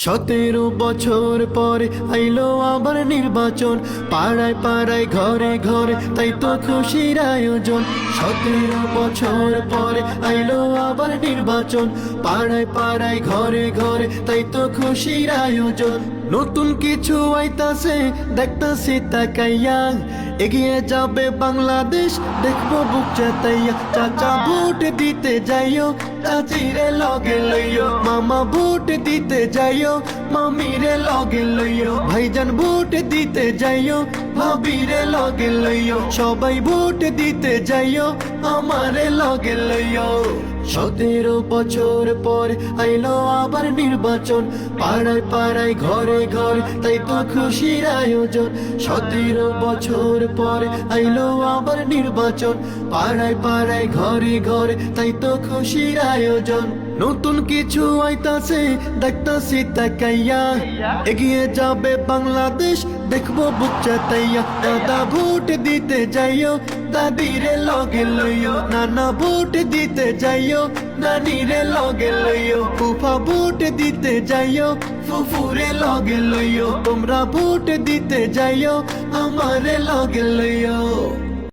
17 বছর পরে আইলো আবার নির্বাচন, পাড়ায় পাড়ায় ঘরে ঘরে তাই তো খুশির আয়োজন। 17 বছর পরে আইলো আবার নির্বাচন, পাড়ায় পাড়ায় ঘরে ঘরে তাই তো খুশির আয়োজন। নতুন কিছু আইতাছে দেখতাছি তাকাইয়া, এগিয়ে যাবে বাংলাদেশ দেখবো বুক চাতাইয়া। চাচা ভোট দিতে যাইও, চাচিরে লগে লইও, মামা ভোট দিতে যাইও, মামিরে লগে লইও, ভাইজান ভোট দিতে যাইও, ভাবিরে লগে লইও, সবাই ভোট দিতে যাইও, আমারে লগে লইও। 17 বছর পর আইলো আবার নির্বাচন, পাড়ায় পাড়ায় ঘরে ঘরে তাই তো খুশির আয়োজন। 17 বছর পর আইলো আবার নির্বাচন, পাড়ায় পাড়ায় ঘরে ঘরে তাই তো খুশির আয়োজন। নতুন কিছু আইতাছে দেখতাছি তাকাইয়া, এগিয়ে যাবে বাংলাদেশ দেখবো বুক চাতাইয়া। দাদা ভোট দিতে যাইও, দাদিরে লগে লইও, নানা ভোট দিতে যাইও, নানিরে লগে লইও, ফুফা ভোট দিতে যাইও, ফুফুরে লগে লইও, তোমরা ভোট দিতে যাইও, আমারে লগে লইও।